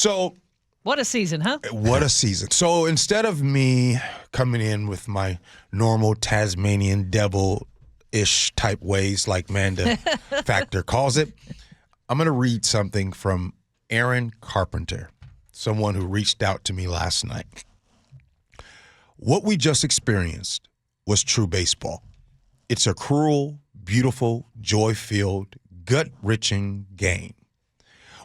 So what a season, huh? What a season. So instead of me coming in with my normal Tasmanian devil-ish type ways like Manda Factor calls it, I'm going to read something from Aaron Carpenter, someone who reached out to me last night. What we just experienced was true baseball. It's a cruel, beautiful, joy-filled, gut-wrenching game.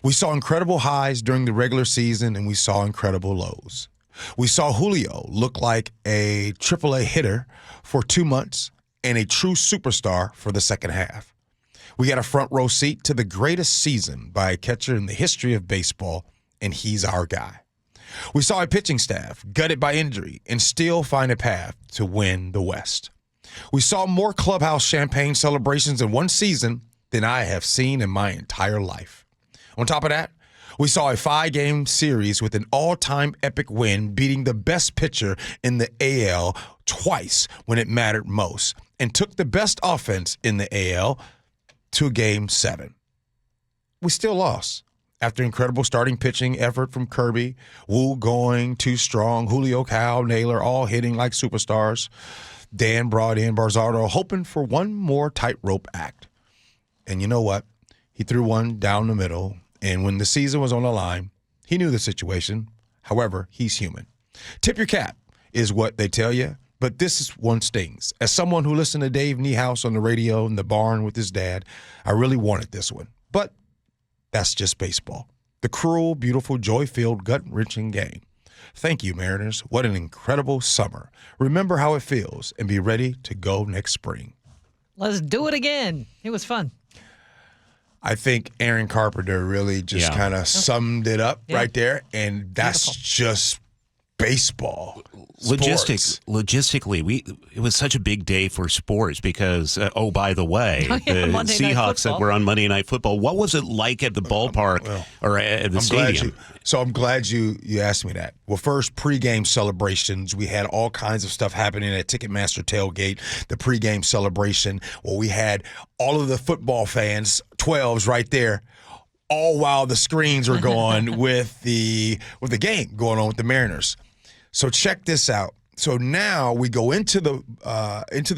We saw incredible highs during the regular season, and we saw incredible lows. We saw Julio look like a AAA hitter for 2 months and a true superstar for the second half. We got a front row seat to the greatest season by a catcher in the history of baseball, and he's our guy. We saw a pitching staff gutted by injury and still find a path to win the West. We saw more clubhouse champagne celebrations in one season than I have seen in my entire life. On top of that, we saw a 5-game series with an all-time epic win, beating the best pitcher in the AL twice when it mattered most, and took the best offense in the AL to Game 7. We still lost. After incredible starting pitching effort from Kirby, Wu going too strong, Julio, Cal, Naylor all hitting like superstars, Dan brought in Barzardo hoping for one more tightrope act. And you know what? He threw one down the middle. And when the season was on the line, he knew the situation. However, he's human. Tip your cap is what they tell you, but this is one stings. As someone who listened to Dave Niehaus on the radio in the barn with his dad, I really wanted this one. But that's just baseball. The cruel, beautiful, joy-filled, gut-wrenching game. Thank you, Mariners. What an incredible summer. Remember how it feels and be ready to go next spring. Let's do it again. It was fun. I think Aaron Carpenter really just kind of summed it up right there, and that's just baseball. Logistically, it was such a big day for sports because, by the way, the Seahawks that were on Monday Night Football, what was it like at the ballpark or at the stadium? I'm glad you asked me that. Well, first, pregame celebrations. We had all kinds of stuff happening at Ticketmaster Tailgate, the pregame celebration. Well, we had all of the football fans, 12s right there, all while the screens were going with the game going on with the Mariners. So check this out. So now we go into the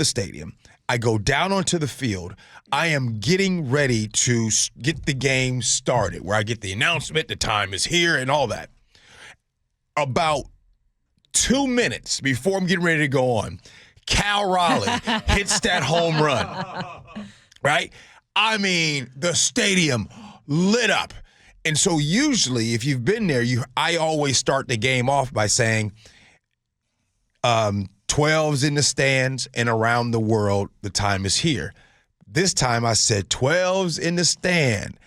stadium. I go down onto the field. I am getting ready to get the game started, where I get the announcement, the time is here, and all that. About 2 minutes before I'm getting ready to go on, Cal Raleigh hits that home run, right? I mean, the stadium lit up. And so usually, if you've been there, I always start the game off by saying, 12s in the stands and around the world, the time is here. This time I said 12s in the stand,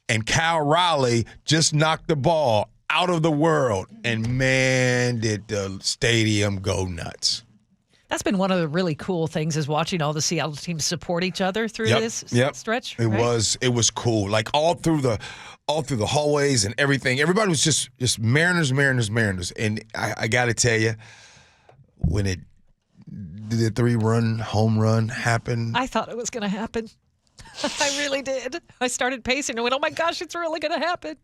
and Cal Raleigh just knocked the ball out of the world, and man, did the stadium go nuts. That's been one of the really cool things, is watching all the Seattle teams support each other through this stretch. It was cool. Like all through the hallways and everything. Everybody was just Mariners. And I got to tell you, when the 3-run home run happened, I thought it was going to happen. I really did. I started pacing and went, "Oh my gosh, it's really going to happen."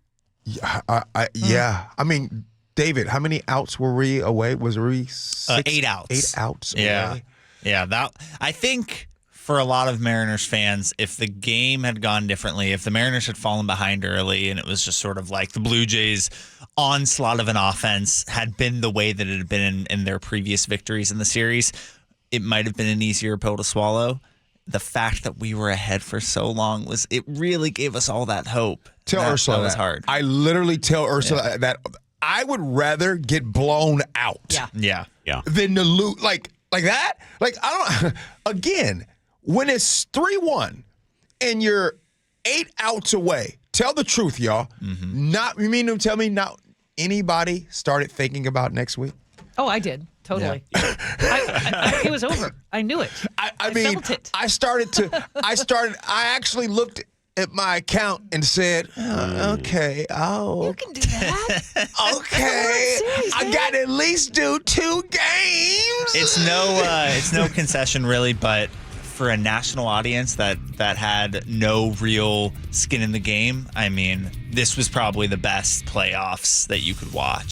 Yeah, I mean, David, how many outs were we away? Was we 8 outs? 8 outs away? Yeah. That, I think for a lot of Mariners fans, if the game had gone differently, if the Mariners had fallen behind early and it was just sort of like the Blue Jays' onslaught of an offense had been the way that it had been in their previous victories in the series, it might have been an easier pill to swallow. The fact that we were ahead for so long it really gave us all that hope. Tell Ursula that was hard. I literally tell Ursula that I would rather get blown out than to lose like that. Like, I don't. Again, when it's 3-1 and you're 8 outs away, tell the truth, y'all. Mm-hmm. You mean to tell me not anybody started thinking about next week? Oh, I did. Totally. Yeah. It was over. I knew it. I mean, felt it. I actually looked at my account and said, okay, you can do that. Okay. I got to at least do 2 games. It's no concession really, but for a national audience that had no real skin in the game, I mean, this was probably the best playoffs that you could watch.